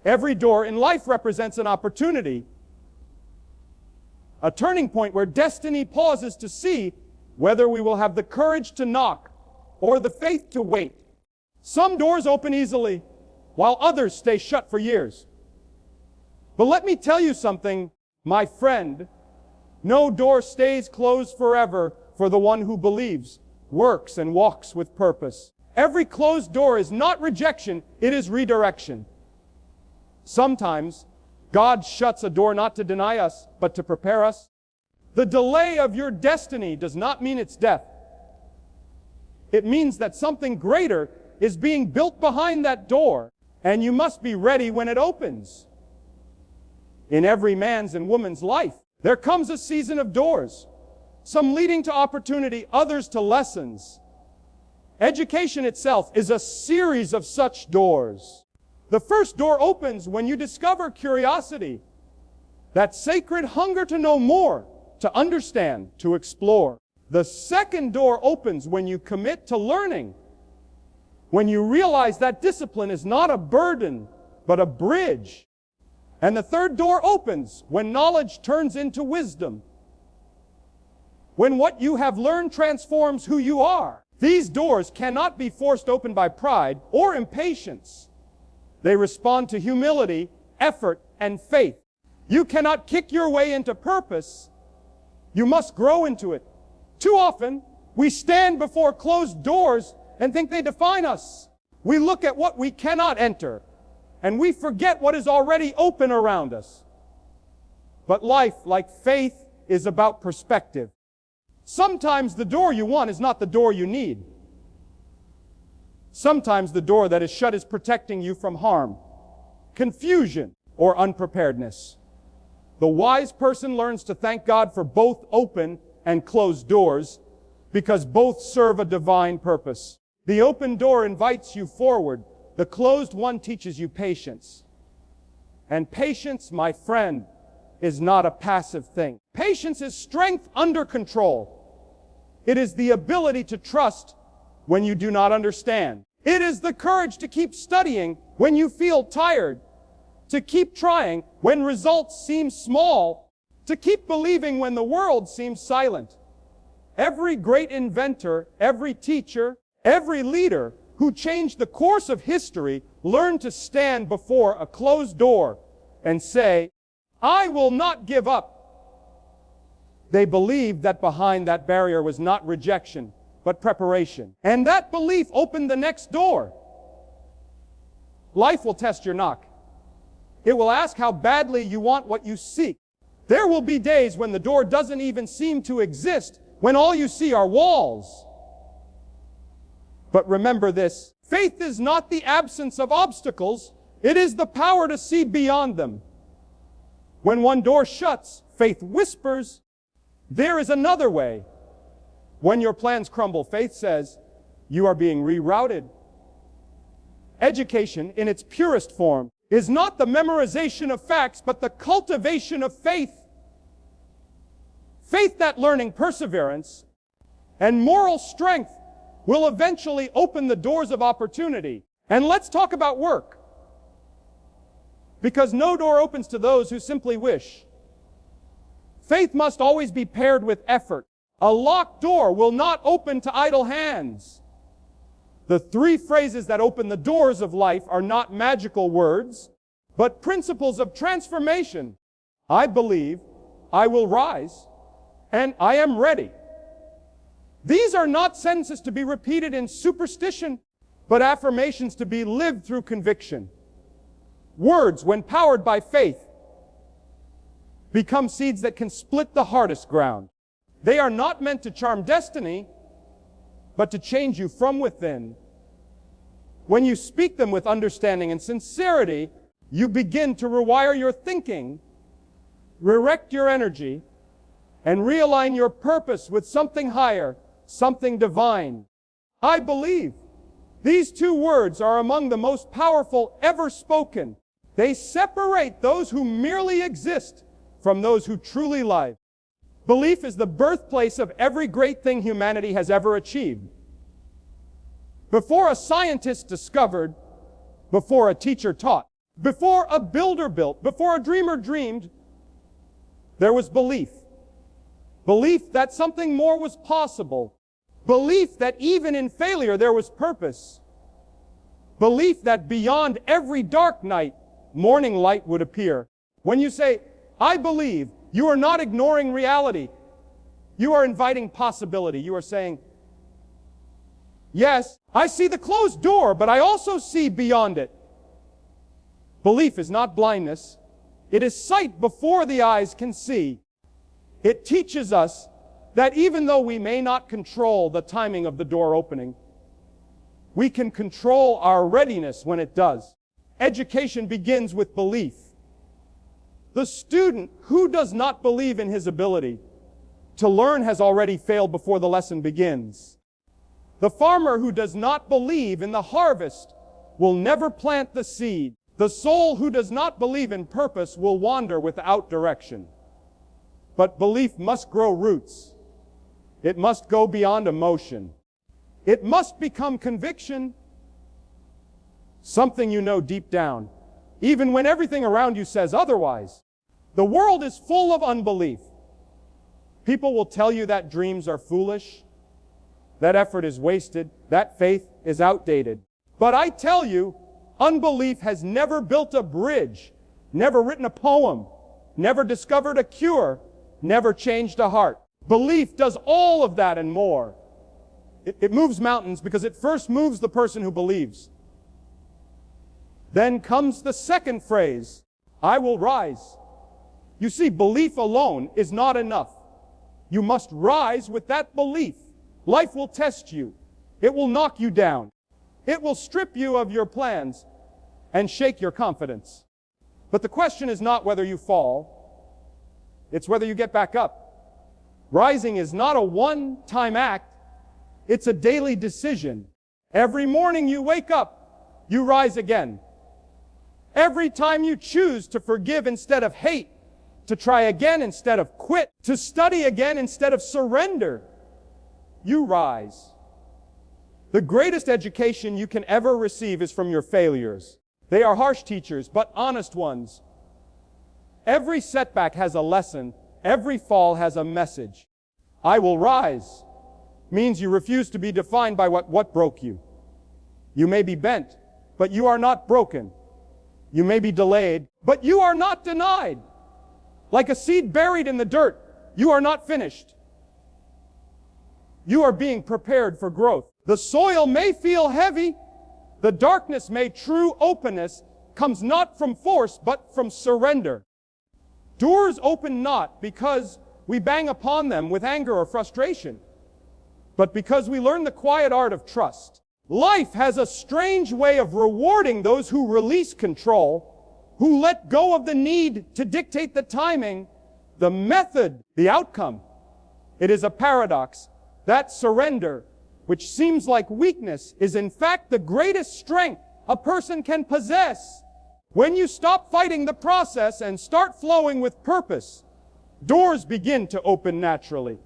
Every door in life represents an opportunity, a turning point where destiny pauses to see whether we will have the courage to knock or the faith to wait. Some doors open easily, while others stay shut for years. But let me tell you something, my friend. No door stays closed forever for the one who believes, works, and walks with purpose. Every closed door is not rejection, it is redirection. Sometimes, God shuts a door not to deny us, but to prepare us. The delay of your destiny does not mean its death. It means that something greater is being built behind that door, and you must be ready when it opens. In every man's and woman's life, there comes a season of doors, some leading to opportunity, others to lessons. Education itself is a series of such doors. The first door opens when you discover curiosity, that sacred hunger to know more, to understand, to explore. The second door opens when you commit to learning, when you realize that discipline is not a burden, but a bridge. And the third door opens when knowledge turns into wisdom, when what you have learned transforms who you are. These doors cannot be forced open by pride or impatience. They respond to humility, effort, and faith. You cannot kick your way into purpose. You must grow into it. Too often, we stand before closed doors and think they define us. We look at what we cannot enter, and we forget what is already open around us. But life, like faith, is about perspective. Sometimes the door you want is not the door you need. Sometimes the door that is shut is protecting you from harm, confusion, or unpreparedness. The wise person learns to thank God for both open and closed doors, because both serve a divine purpose. The open door invites you forward. The closed one teaches you patience. And patience, my friend, is not a passive thing. Patience is strength under control. It is the ability to trust when you do not understand. It is the courage to keep studying when you feel tired, to keep trying when results seem small, to keep believing when the world seems silent. Every great inventor, every teacher, every leader who changed the course of history learned to stand before a closed door and say, "I will not give up." They believed that behind that barrier was not rejection, but preparation. And that belief opened the next door. Life will test your knock. It will ask how badly you want what you seek. There will be days when the door doesn't even seem to exist, when all you see are walls. But remember this, faith is not the absence of obstacles, it is the power to see beyond them. When one door shuts, faith whispers, "There is another way." When your plans crumble, faith says, "You are being rerouted." Education, in its purest form, is not the memorization of facts, but the cultivation of faith. Faith that learning, perseverance, and moral strength will eventually open the doors of opportunity. And let's talk about work. Because no door opens to those who simply wish. Faith must always be paired with effort. A locked door will not open to idle hands. The three phrases that open the doors of life are not magical words, but principles of transformation. I believe, I will rise, and I am ready. These are not sentences to be repeated in superstition, but affirmations to be lived through conviction. Words, when powered by faith, become seeds that can split the hardest ground. They are not meant to charm destiny, but to change you from within. When you speak them with understanding and sincerity, you begin to rewire your thinking, redirect your energy, and realign your purpose with something higher, something divine. I believe. These two words are among the most powerful ever spoken. They separate those who merely exist from those who truly live. Belief is the birthplace of every great thing humanity has ever achieved. Before a scientist discovered, before a teacher taught, Before a builder built, before a dreamer dreamed, there was belief. Belief that something more was possible. Belief that even in failure there was purpose. Belief that beyond every dark night, morning light would appear. When you say, I believe, you are not ignoring reality. You are inviting possibility. You are saying, yes, I see the closed door, but I also see beyond it. Belief is not blindness. It is sight before the eyes can see. It teaches us that even though we may not control the timing of the door opening, we can control our readiness when it does. Education begins with belief. The student who does not believe in his ability to learn has already failed before the lesson begins. The farmer who does not believe in the harvest will never plant the seed. The soul who does not believe in purpose will wander without direction. But belief must grow roots. It must go beyond emotion. It must become conviction. Something you know deep down, even when everything around you says otherwise. The world is full of unbelief. People will tell you that dreams are foolish, that effort is wasted, that faith is outdated. But I tell you, unbelief has never built a bridge, never written a poem, never discovered a cure, never changed a heart. Belief does all of that and more. It moves mountains because it first moves the person who believes. Then comes the second phrase, I will rise. You see, belief alone is not enough. You must rise with that belief. Life will test you. It will knock you down. It will strip you of your plans and shake your confidence. But the question is not whether you fall. It's whether you get back up. Rising is not a one-time act. It's a daily decision. Every morning you wake up, you rise again. Every time you choose to forgive instead of hate, to try again instead of quit, to study again instead of surrender, you rise. The greatest education you can ever receive is from your failures. They are harsh teachers, but honest ones. Every setback has a lesson. Every fall has a message. I will rise means you refuse to be defined by what broke you. You may be bent, but you are not broken. You may be delayed, but you are not denied. Like a seed buried in the dirt, you are not finished. You are being prepared for growth. The soil may feel heavy. The darkness may true openness comes not from force, but from surrender. Doors open not because we bang upon them with anger or frustration, but because we learn the quiet art of trust. Life has a strange way of rewarding those who release control, who let go of the need to dictate the timing, the method, the outcome. It is a paradox. That surrender, which seems like weakness, is in fact the greatest strength a person can possess. When you stop fighting the process and start flowing with purpose, doors begin to open naturally.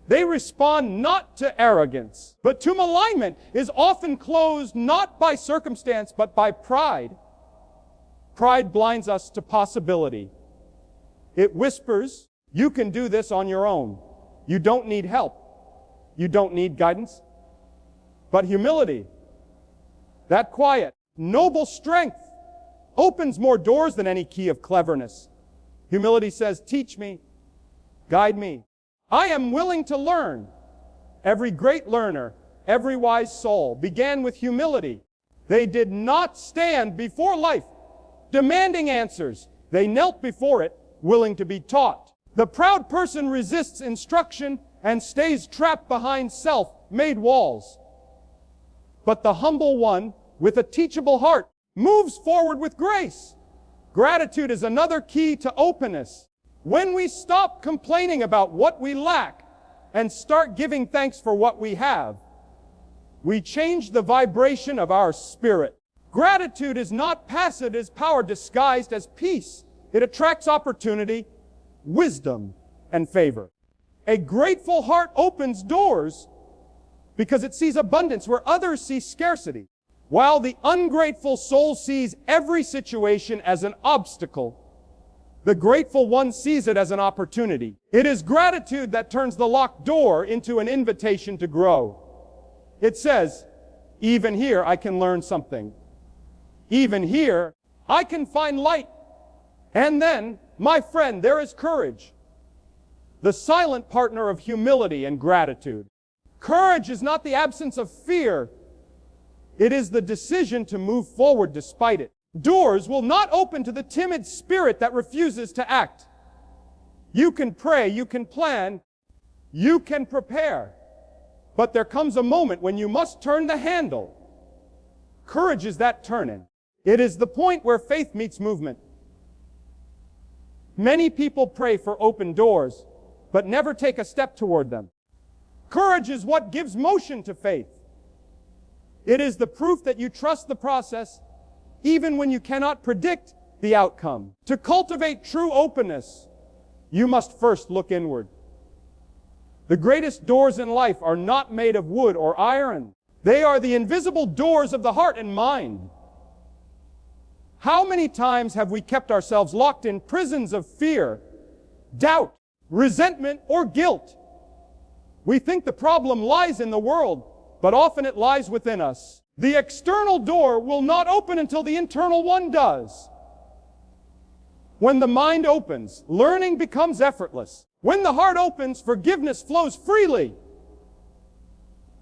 They respond not to arrogance, but to malignment is often closed not by circumstance, but by pride. Pride blinds us to possibility. It whispers, you can do this on your own. You don't need help. You don't need guidance. But humility, that quiet, noble strength, opens more doors than any key of cleverness. Humility says, teach me, guide me. I am willing to learn. Every great learner, every wise soul began with humility. They did not stand before life demanding answers. They knelt before it, willing to be taught. The proud person resists instruction and stays trapped behind self-made walls. But the humble one, with a teachable heart, moves forward with grace. Gratitude is another key to openness. When we stop complaining about what we lack and start giving thanks for what we have, we change the vibration of our spirit. Gratitude is not passive, it is power disguised as peace. It attracts opportunity, wisdom, and favor. A grateful heart opens doors because it sees abundance where others see scarcity. While the ungrateful soul sees every situation as an obstacle, the grateful one sees it as an opportunity. It is gratitude that turns the locked door into an invitation to grow. It says, even here I can learn something. Even here I can find light. And then, my friend, there is courage, the silent partner of humility and gratitude. Courage is not the absence of fear. It is the decision to move forward despite it. Doors will not open to the timid spirit that refuses to act. You can pray, you can plan, you can prepare. But there comes a moment when you must turn the handle. Courage is that turning. It is the point where faith meets movement. Many people pray for open doors, but never take a step toward them. Courage is what gives motion to faith. It is the proof that you trust the process, even when you cannot predict the outcome. To cultivate true openness, you must first look inward. The greatest doors in life are not made of wood or iron. They are the invisible doors of the heart and mind. How many times have we kept ourselves locked in prisons of fear, doubt, resentment, or guilt? We think the problem lies in the world, but often it lies within us. The external door will not open until the internal one does. When the mind opens, learning becomes effortless. When the heart opens, forgiveness flows freely.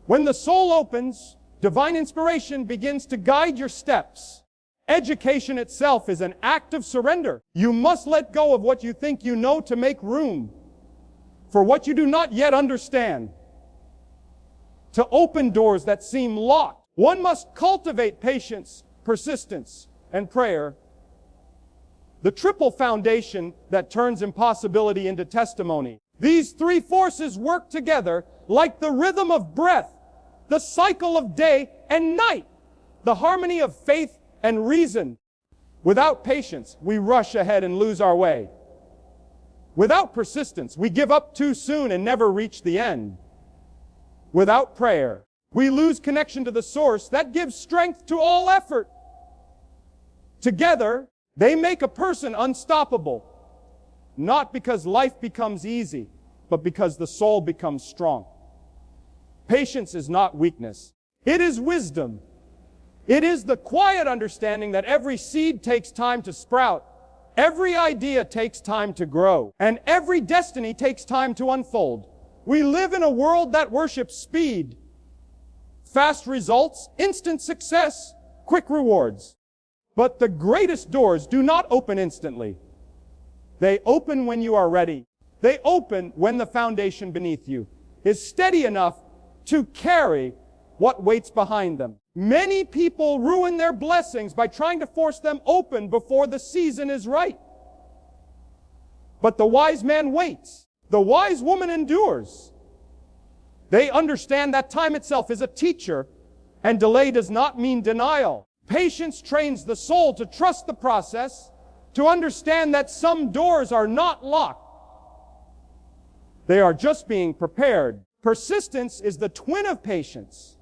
When the soul opens, divine inspiration begins to guide your steps. Education itself is an act of surrender. You must let go of what you think you know to make room for what you do not yet understand. To open doors that seem locked, one must cultivate patience, persistence, and prayer. The triple foundation that turns impossibility into testimony. These three forces work together like the rhythm of breath, the cycle of day and night, the harmony of faith and reason. Without patience, we rush ahead and lose our way. Without persistence, we give up too soon and never reach the end. Without prayer, we lose connection to the source that gives strength to all effort. Together, they make a person unstoppable, not because life becomes easy, but because the soul becomes strong. Patience is not weakness. It is wisdom. It is the quiet understanding that every seed takes time to sprout, every idea takes time to grow, and every destiny takes time to unfold. We live in a world that worships speed, fast results, instant success, quick rewards. But the greatest doors do not open instantly. They open when you are ready. They open when the foundation beneath you is steady enough to carry what waits behind them. Many people ruin their blessings by trying to force them open before the season is right. But the wise man waits. The wise woman endures. They understand that time itself is a teacher, and delay does not mean denial. Patience trains the soul to trust the process, to understand that some doors are not locked. They are just being prepared. Persistence is the twin of patience.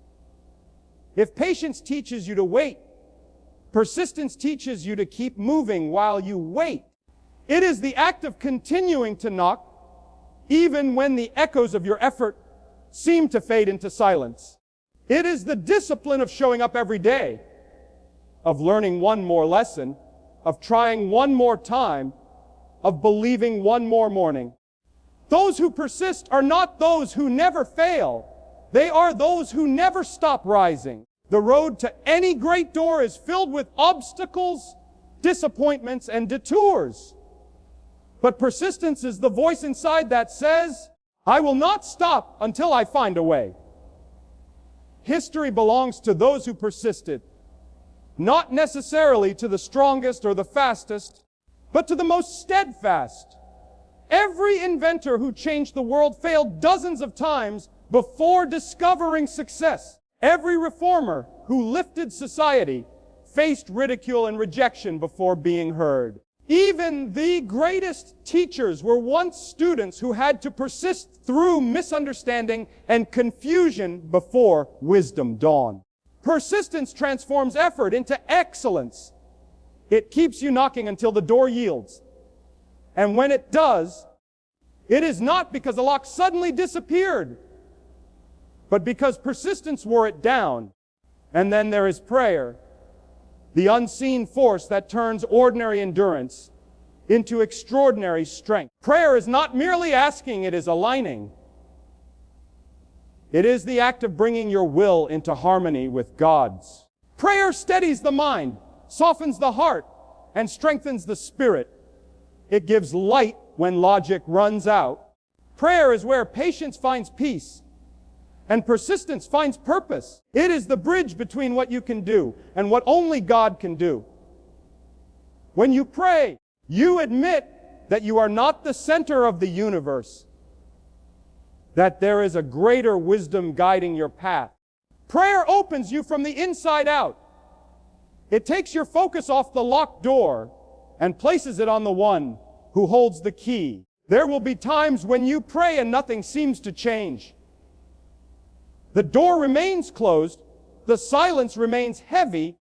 If patience teaches you to wait, persistence teaches you to keep moving while you wait. It is the act of continuing to knock, even when the echoes of your effort seem to fade into silence. It is the discipline of showing up every day, of learning one more lesson, of trying one more time, of believing one more morning. Those who persist are not those who never fail. They are those who never stop rising. The road to any great door is filled with obstacles, disappointments, and detours. But persistence is the voice inside that says, I will not stop until I find a way. History belongs to those who persisted, not necessarily to the strongest or the fastest, but to the most steadfast. Every inventor who changed the world failed dozens of times before discovering success. Every reformer who lifted society faced ridicule and rejection before being heard. Even the greatest teachers were once students who had to persist through misunderstanding and confusion before wisdom dawned. Persistence transforms effort into excellence. It keeps you knocking until the door yields. And when it does, it is not because the lock suddenly disappeared, but because persistence wore it down. And then there is prayer, the unseen force that turns ordinary endurance into extraordinary strength. Prayer is not merely asking, it is aligning. It is the act of bringing your will into harmony with God's. Prayer steadies the mind, softens the heart, and strengthens the spirit. It gives light when logic runs out. Prayer is where patience finds peace and persistence finds purpose. It is the bridge between what you can do and what only God can do. When you pray, you admit that you are not the center of the universe, that there is a greater wisdom guiding your path. Prayer opens you from the inside out. It takes your focus off the locked door and places it on the one who holds the key. There will be times when you pray and nothing seems to change. The door remains closed, the silence remains heavy,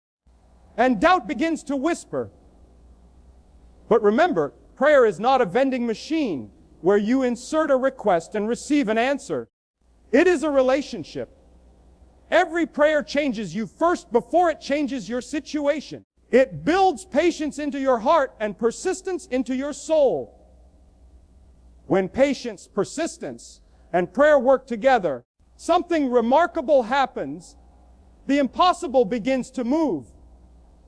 and doubt begins to whisper. But remember, prayer is not a vending machine where you insert a request and receive an answer. It is a relationship. Every prayer changes you first before it changes your situation. It builds patience into your heart and persistence into your soul. When patience, persistence, and prayer work together, something remarkable happens. The impossible begins to move.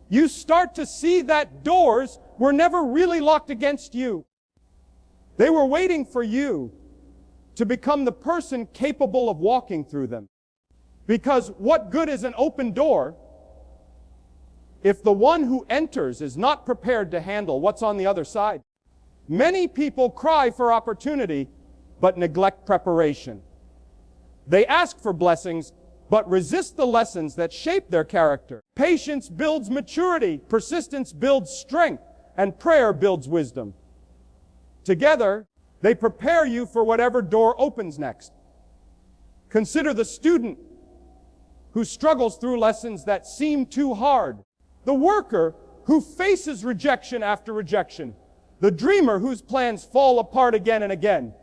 You start to see that doors were never really locked against you. They were waiting for you to become the person capable of walking through them. Because what good is an open door if the one who enters is not prepared to handle what's on the other side? Many people cry for opportunity, but neglect preparation. They ask for blessings, but resist the lessons that shape their character. Patience builds maturity, persistence builds strength, and prayer builds wisdom. Together, they prepare you for whatever door opens next. Consider the student who struggles through lessons that seem too hard, the worker who faces rejection after rejection, the dreamer whose plans fall apart again and again.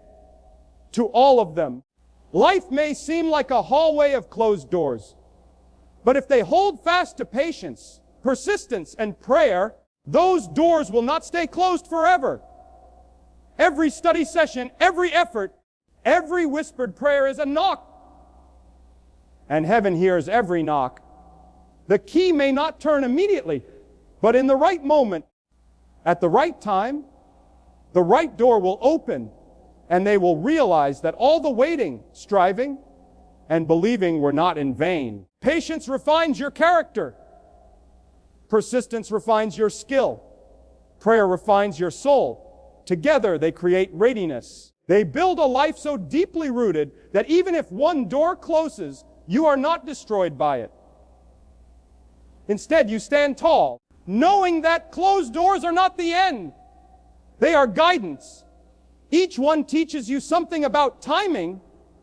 To all of them, life may seem like a hallway of closed doors. But if they hold fast to patience, persistence, and prayer, those doors will not stay closed forever. Every study session, every effort, every whispered prayer is a knock. And heaven hears every knock. The key may not turn immediately, but in the right moment, at the right time, the right door will open, and they will realize that all the waiting, striving, and believing were not in vain. Patience refines your character. Persistence refines your skill. Prayer refines your soul. Together they create readiness. They build a life so deeply rooted that even if one door closes, you are not destroyed by it. Instead, you stand tall, knowing that closed doors are not the end. They are guidance. Each one teaches you something about timing,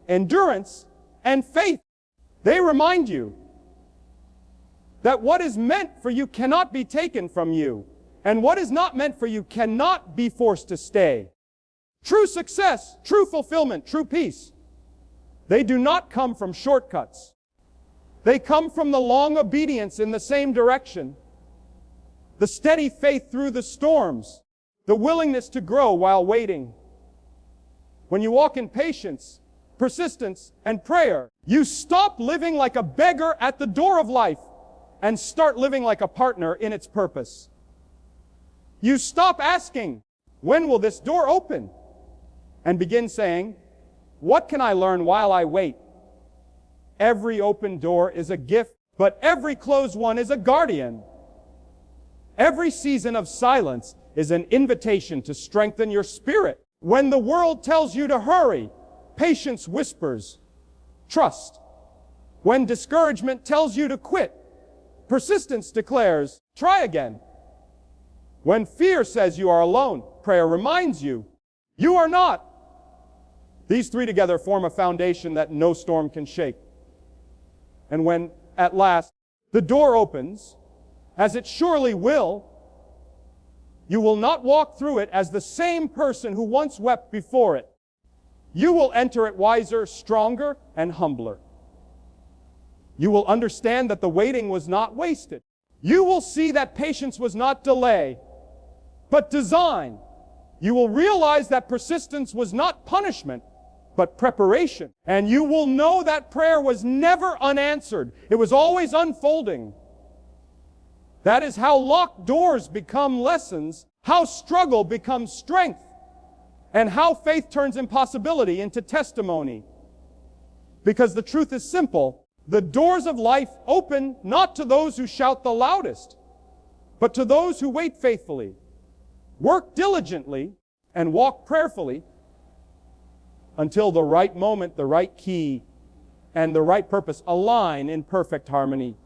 endurance, and faith. They remind you that what is meant for you cannot be taken from you, and what is not meant for you cannot be forced to stay. True success, true fulfillment, true peace, they do not come from shortcuts. They come from the long obedience in the same direction, the steady faith through the storms, the willingness to grow while waiting. When you walk in patience, persistence, and prayer, you stop living like a beggar at the door of life and start living like a partner in its purpose. You stop asking, when will this door open? And begin saying, what can I learn while I wait? Every open door is a gift, but every closed one is a guardian. Every season of silence is an invitation to strengthen your spirit. When the world tells you to hurry, patience whispers, trust. When discouragement tells you to quit, persistence declares, try again. When fear says you are alone, prayer reminds you, you are not. These three together form a foundation that no storm can shake. And when, at last, the door opens, as it surely will, you will not walk through it as the same person who once wept before it. You will enter it wiser, stronger, and humbler. You will understand that the waiting was not wasted. You will see that patience was not delay, but design. You will realize that persistence was not punishment, but preparation. And you will know that prayer was never unanswered. It was always unfolding. That is how locked doors become lessons, how struggle becomes strength, and how faith turns impossibility into testimony. Because the truth is simple. The doors of life open not to those who shout the loudest, but to those who wait faithfully, work diligently, and walk prayerfully until the right moment, the right key, and the right purpose align in perfect harmony.